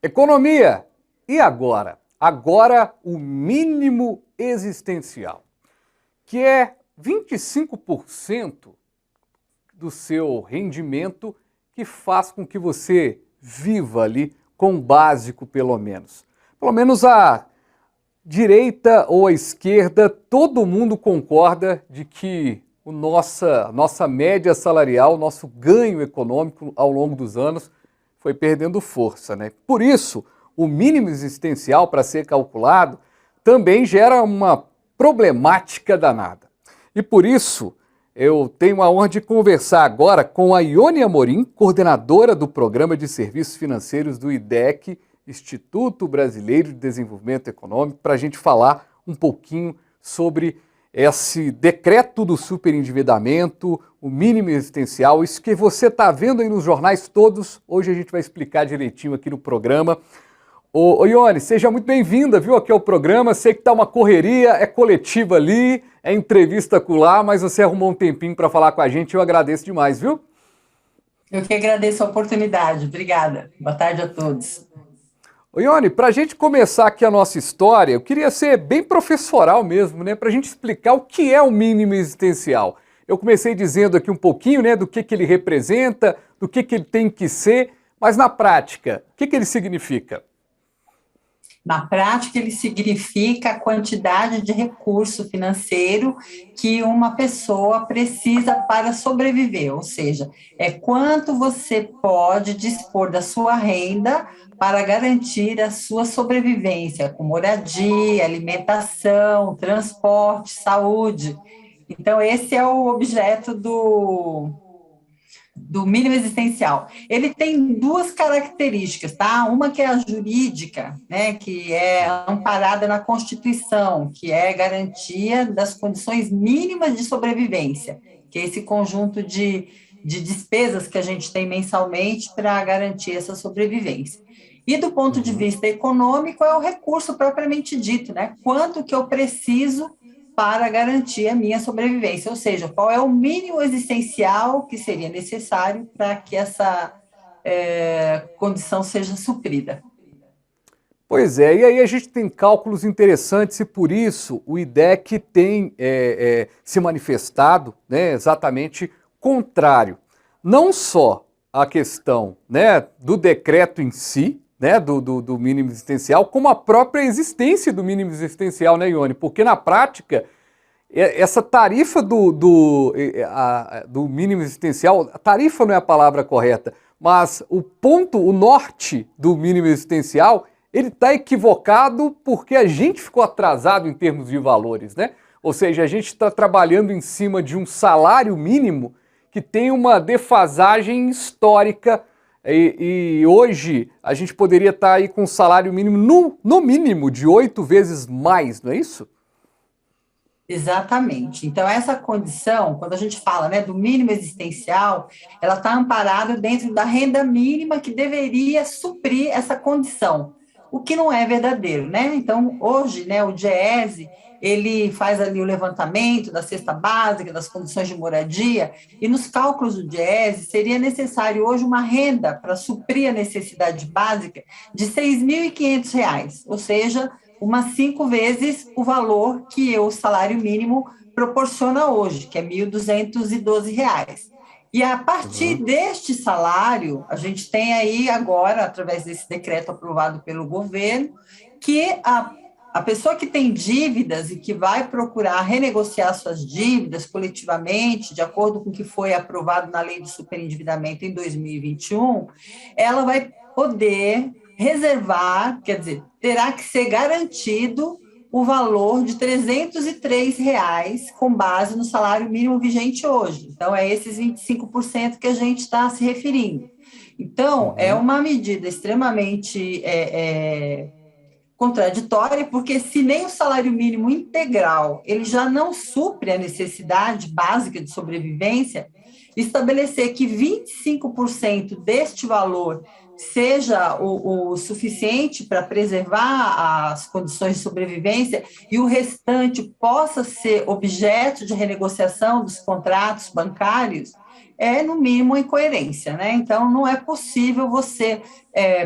Economia. E agora? Agora o mínimo existencial, que é 25% do seu rendimento, que faz com que você viva ali com o básico, pelo menos. Pelo menos a direita ou a esquerda, todo mundo concorda de que nossa média salarial, nosso ganho econômico ao longo dos anos foi perdendo força, né? Por isso, o mínimo existencial para ser calculado também gera uma problemática danada. E por isso, eu tenho a honra de conversar agora com a Ione Amorim, coordenadora do Programa de Serviços Financeiros do IDEC, Instituto Brasileiro de Desenvolvimento Econômico, para a gente falar um pouquinho sobre esse decreto do superendividamento, o mínimo existencial, isso que você está vendo aí nos jornais todos. Hoje a gente vai explicar direitinho aqui no programa. Ô Ione, seja muito bem-vinda, viu, aqui ao programa. Sei que tá uma correria, é coletiva ali, é entrevista acolá, mas você arrumou um tempinho para falar com a gente, eu agradeço demais, viu? Eu que agradeço a oportunidade. Obrigada. Boa tarde a todos. Ô Ione, para a gente começar aqui a nossa história, eu queria ser bem professoral mesmo, né, para a gente explicar o que é o mínimo existencial. Eu comecei dizendo aqui um pouquinho, né, do que ele representa, do que ele tem que ser, mas na prática, o que ele significa? Na prática, ele significa a quantidade de recurso financeiro que uma pessoa precisa para sobreviver, ou seja, é quanto você pode dispor da sua renda para garantir a sua sobrevivência, com moradia, alimentação, transporte, saúde. Então, esse é o objeto do mínimo existencial. Ele tem duas características, tá? Uma que é a jurídica, né, que é amparada na Constituição, que é garantia das condições mínimas de sobrevivência, que é esse conjunto de despesas que a gente tem mensalmente para garantir essa sobrevivência. E do ponto de vista econômico, é o recurso propriamente dito, né? Quanto que eu preciso para garantir a minha sobrevivência, ou seja, qual é o mínimo existencial que seria necessário para que essa condição seja suprida. Pois é, e aí a gente tem cálculos interessantes e por isso o IDEC tem se manifestado, né, exatamente contrário. Não só a questão, né, do decreto em si, né, do mínimo existencial, como a própria existência do mínimo existencial, né, Ione? Porque na prática, essa tarifa do mínimo existencial, a tarifa não é a palavra correta, mas o ponto, o norte do mínimo existencial, ele está equivocado porque a gente ficou atrasado em termos de valores, né? Ou seja, a gente está trabalhando em cima de um salário mínimo que tem uma defasagem histórica e hoje a gente poderia estar aí com um salário mínimo no mínimo de 8 vezes mais, não é isso? Exatamente. Então, essa condição, quando a gente fala, né, do mínimo existencial, ela está amparada dentro da renda mínima que deveria suprir essa condição, o que não é verdadeiro, né? Então, hoje, né, o DIEESE, ele faz ali o levantamento da cesta básica, das condições de moradia, e nos cálculos do DIEESE seria necessário hoje uma renda para suprir a necessidade básica de R$ 6.500, ou seja, umas 5 vezes o valor que o salário mínimo proporciona hoje, que é R$ 1.212. E a partir Uhum. deste salário, a gente tem aí agora, através desse decreto aprovado pelo governo, que a pessoa que tem dívidas e que vai procurar renegociar suas dívidas coletivamente, de acordo com o que foi aprovado na lei do superendividamento em 2021, ela vai poder reservar, quer dizer, terá que ser garantido o valor de R$ 303 com base no salário mínimo vigente hoje. Então, é esses 25% que a gente está se referindo. Então, é Uhum. uma medida extremamente contraditória, porque se nem o salário mínimo integral ele já não supre a necessidade básica de sobrevivência, estabelecer que 25% deste valor seja o suficiente para preservar as condições de sobrevivência e o restante possa ser objeto de renegociação dos contratos bancários, é, no mínimo, incoerência, né? Então, não é possível você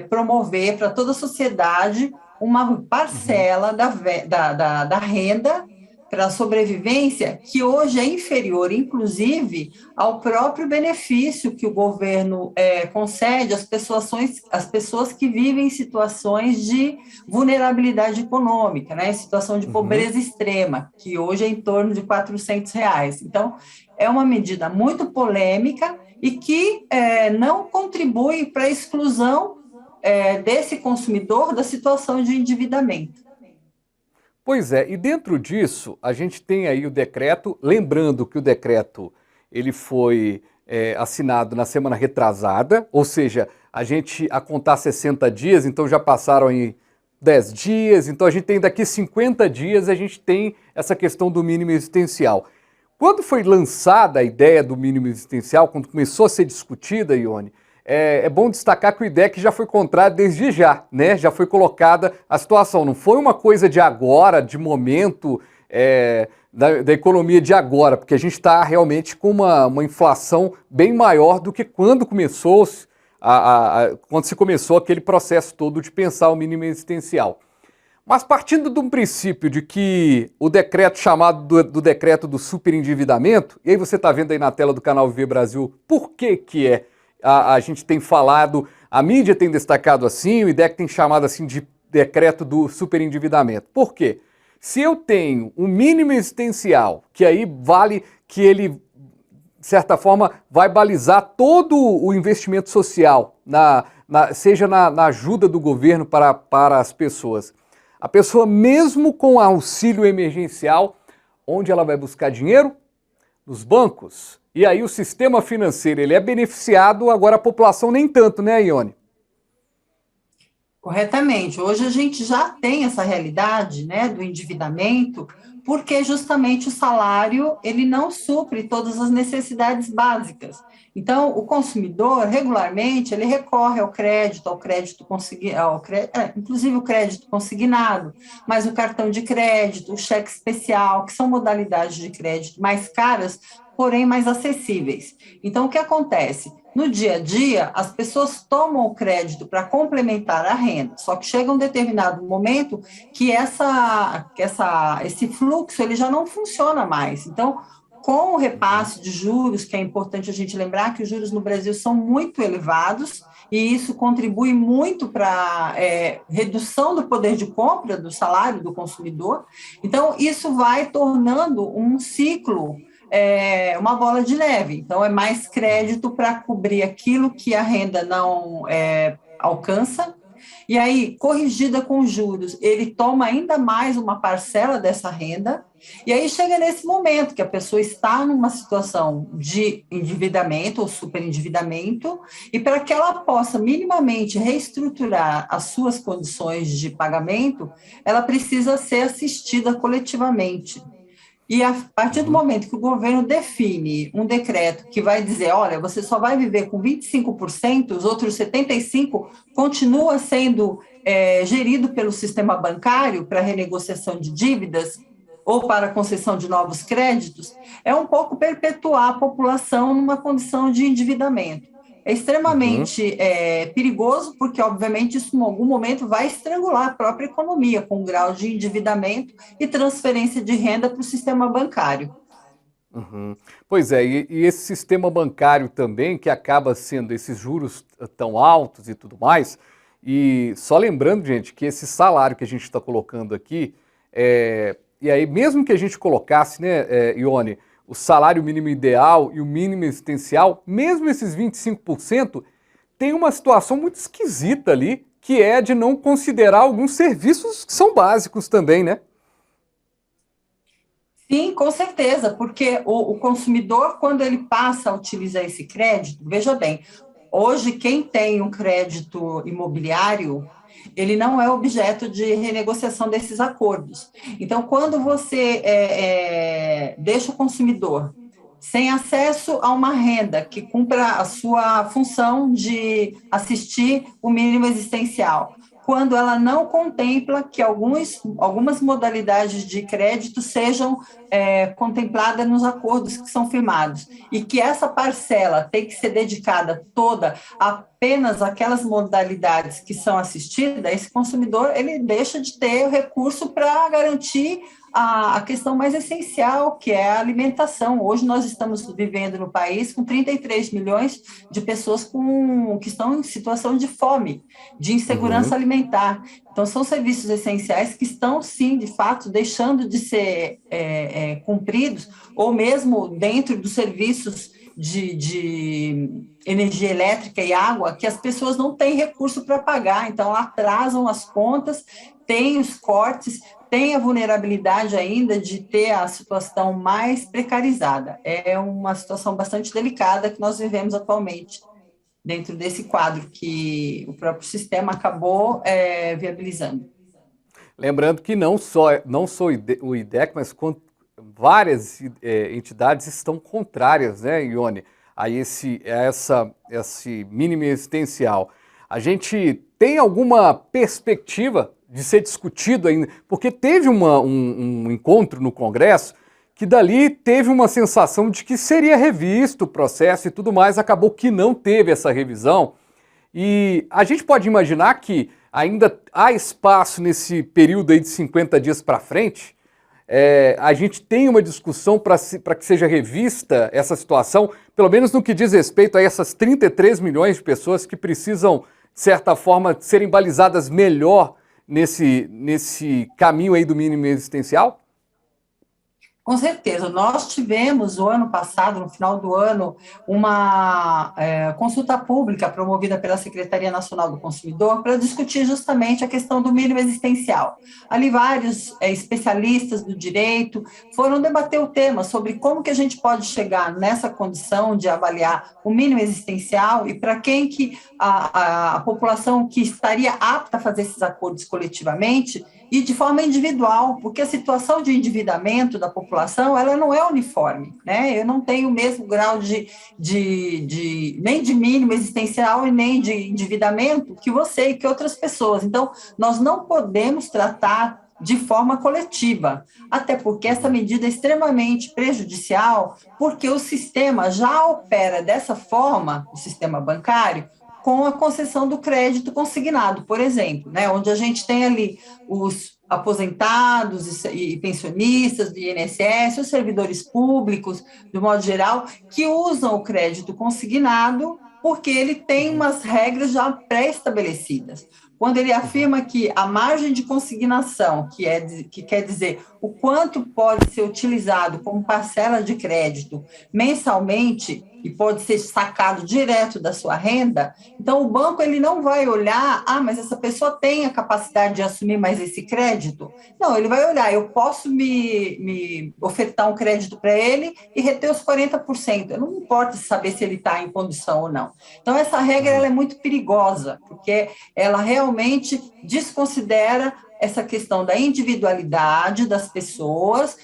promover para toda a sociedade uma Uhum. parcela da renda para a sobrevivência que hoje é inferior, inclusive, ao próprio benefício que o governo concede às pessoas que vivem em situações de vulnerabilidade econômica, né, em situação de Uhum. pobreza extrema, que hoje é em torno de R$ 400. Então, é uma medida muito polêmica e que não contribui para a exclusão desse consumidor da situação de endividamento. Pois é, e dentro disso, a gente tem aí o decreto, lembrando que o decreto ele foi assinado na semana retrasada, ou seja, a gente a contar 60 dias, então já passaram aí 10 dias, então a gente tem daqui 50 dias, a gente tem essa questão do mínimo existencial. Quando foi lançada a ideia do mínimo existencial, quando começou a ser discutida, Ione, é bom destacar que o IDEC já foi contrário desde já, né? Já foi colocada a situação. Não foi uma coisa de agora, de momento, da economia de agora, porque a gente está realmente com uma inflação bem maior do que quando começou, quando se começou aquele processo todo de pensar o mínimo existencial. Mas partindo de um princípio de que o decreto chamado do decreto do superendividamento, e aí você está vendo aí na tela do canal Viver Brasil por que que a gente tem falado, a mídia tem destacado assim, o IDEC tem chamado assim de decreto do superendividamento. Por quê? Se eu tenho um mínimo existencial, que aí vale que ele, de certa forma, vai balizar todo o investimento social, seja na ajuda do governo para as pessoas. A pessoa, mesmo com auxílio emergencial, onde ela vai buscar dinheiro? Nos bancos. E aí o sistema financeiro ele é beneficiado, agora a população nem tanto, né, Ione? Corretamente. Hoje a gente já tem essa realidade, né, do endividamento, porque justamente o salário ele não supre todas as necessidades básicas. Então, o consumidor regularmente ele recorre ao crédito consignado, inclusive o crédito consignado, mas o cartão de crédito, o cheque especial, que são modalidades de crédito mais caras, porém mais acessíveis. Então, o que acontece? No dia a dia, as pessoas tomam o crédito para complementar a renda, só que chega um determinado momento que esse fluxo ele já não funciona mais. Então, com o Uhum. repasse de juros, que é importante a gente lembrar que os juros no Brasil são muito elevados, e isso contribui muito para a redução do poder de compra do salário do consumidor. Então, isso vai tornando um ciclo uma bola de neve. Então, é mais Uhum. crédito para cobrir aquilo que a renda não alcança. E aí, corrigida com juros, ele toma ainda mais uma parcela dessa renda. E aí chega nesse momento que a pessoa está numa situação de endividamento ou superendividamento, e para que ela possa minimamente reestruturar as suas condições de pagamento, ela precisa ser assistida coletivamente. E a partir do Uhum. momento que o governo define um decreto que vai dizer, olha, você só vai viver com 25%, os outros 75% continua sendo gerido pelo sistema bancário para renegociação de dívidas ou para concessão de novos créditos, é um pouco perpetuar a população numa condição de endividamento. É Uhum. extremamente perigoso, porque, obviamente, isso em algum momento vai estrangular a própria economia, com um grau de endividamento e transferência de renda para o sistema bancário. Uhum. Pois é, e esse sistema bancário também, que acaba sendo esses juros tão altos e tudo mais, e só lembrando, gente, que esse salário que a gente está colocando aqui, e aí mesmo que a gente colocasse, né, Ione, o salário mínimo ideal e o mínimo existencial, mesmo esses 25%, tem uma situação muito esquisita ali, que é de não considerar alguns serviços que são básicos também, né? Sim, com certeza, porque o consumidor, quando ele passa a utilizar esse crédito, veja bem, hoje quem tem um crédito imobiliário, ele não é objeto de renegociação desses acordos. Então, quando Uhum. você deixa o consumidor sem acesso a uma renda que cumpra a sua função de assistir o mínimo existencial, quando ela não contempla que algumas modalidades de crédito sejam contempladas nos acordos que são firmados, e que essa parcela tem que ser dedicada toda apenas àquelas modalidades que são assistidas, esse consumidor ele deixa de ter o recurso para garantir a questão mais essencial, que é a alimentação. Hoje nós estamos vivendo no país com 33 milhões de pessoas que estão em situação de fome, de insegurança Uhum. alimentar. Então, são serviços essenciais que estão, sim, de fato, deixando de ser cumpridos, ou mesmo dentro dos serviços de energia elétrica e água, que as pessoas não têm recurso para pagar, então atrasam as contas, tem os cortes, tem a vulnerabilidade ainda de ter a situação mais precarizada. É uma situação bastante delicada que nós vivemos atualmente, dentro desse quadro que o próprio sistema acabou viabilizando. Lembrando que não só o IDEC, mas várias entidades estão contrárias, né, Ione, esse mínimo existencial. A gente tem alguma perspectiva de ser discutido ainda? Porque teve um encontro no Congresso que dali teve uma sensação de que seria revisto o processo e tudo mais, acabou que não teve essa revisão. E a gente pode imaginar que ainda há espaço nesse período aí de 50 dias para frente. A gente tem uma discussão para que seja revista essa situação, pelo menos no que diz respeito a essas 33 milhões de pessoas que precisam, de certa forma, serem balizadas melhor nesse caminho aí do mínimo existencial? Com certeza. Nós tivemos, o ano passado, no final do ano, uma consulta pública promovida pela Secretaria Nacional do Consumidor para discutir justamente a questão do mínimo existencial. Ali, vários especialistas do direito foram debater o tema sobre como que a gente pode chegar nessa condição de avaliar o mínimo existencial e para quem que a população que estaria apta a fazer esses acordos coletivamente e de forma individual, porque a situação de endividamento da população, ela não é uniforme, né? Eu não tenho o mesmo grau nem de mínimo existencial e nem de endividamento que você e que outras pessoas. Então, nós não podemos tratar de forma coletiva, até porque essa medida é extremamente prejudicial, porque o sistema já opera dessa forma, o sistema bancário, com a concessão do crédito consignado, por exemplo, né, onde a gente tem ali os aposentados e pensionistas do INSS, os servidores públicos, do modo geral, que usam o crédito consignado porque ele tem umas regras já pré-estabelecidas. Quando ele afirma que a margem de consignação, que quer dizer o quanto pode ser utilizado como parcela de crédito mensalmente e pode ser sacado direto da sua renda, então o banco ele não vai olhar, mas essa pessoa tem a capacidade de assumir mais esse crédito? Não, ele vai olhar, eu posso me ofertar um crédito para ele e reter os 40%. Eu não importa saber se ele está em condição ou não. Então, essa regra ela é muito perigosa, porque ela realmente desconsidera essa questão da individualidade das pessoas,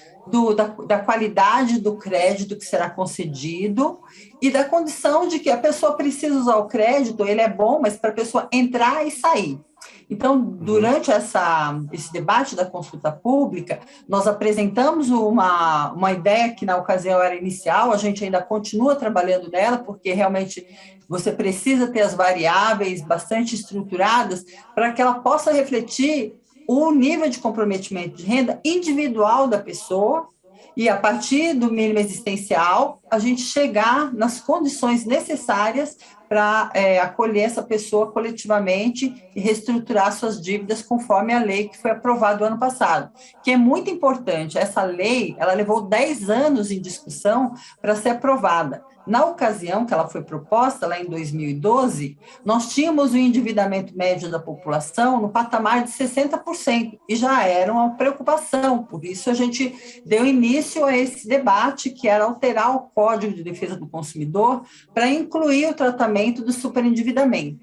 da qualidade do crédito que será concedido e da condição de que a pessoa precisa usar o crédito, ele é bom, mas para a pessoa entrar e sair. Então, durante esse debate da consulta pública, nós apresentamos uma ideia que, na ocasião, era inicial, a gente ainda continua trabalhando nela, porque realmente você precisa ter as variáveis bastante estruturadas para que ela possa refletir o nível de comprometimento de renda individual da pessoa e, a partir do mínimo existencial, a gente chegar nas condições necessárias para acolher essa pessoa coletivamente e reestruturar suas dívidas conforme a lei que foi aprovada o ano passado, que é muito importante. Essa lei, ela levou 10 anos em discussão para ser aprovada. Na ocasião que ela foi proposta, lá em 2012, nós tínhamos o endividamento médio da população no patamar de 60%, e já era uma preocupação, por isso a gente deu início a esse debate, que era alterar o Código de Defesa do Consumidor para incluir o tratamento do superendividamento.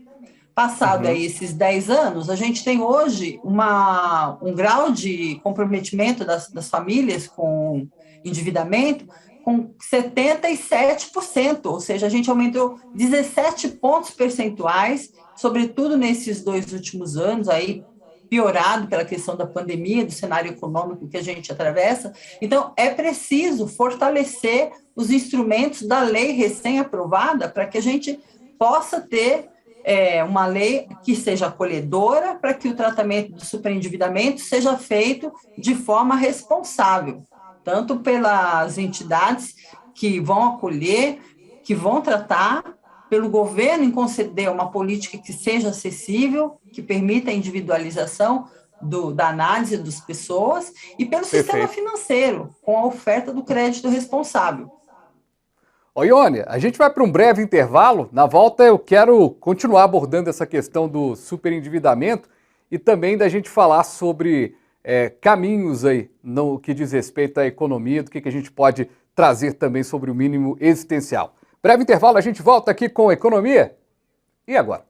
Passado aí esses 10 anos, a gente tem hoje um grau de comprometimento das famílias com endividamento com 77%, ou seja, a gente aumentou 17 pontos percentuais, sobretudo nesses 2 últimos anos, aí piorado pela questão da pandemia, do cenário econômico que a gente atravessa. Então, é preciso fortalecer os instrumentos da lei recém-aprovada para que a gente possa ter uma lei que seja acolhedora, para que o tratamento do superendividamento seja feito de forma responsável, tanto pelas entidades que vão acolher, que vão tratar, pelo governo em conceder uma política que seja acessível, que permita a individualização da análise das pessoas, e pelo sistema financeiro, com a oferta do crédito responsável. Ô Ione, a gente vai para um breve intervalo. Na volta eu quero continuar abordando essa questão do superendividamento e também da gente falar sobre caminhos aí no que diz respeito à economia, do que a gente pode trazer também sobre o mínimo existencial. Breve intervalo, a gente volta aqui com Economia. E agora?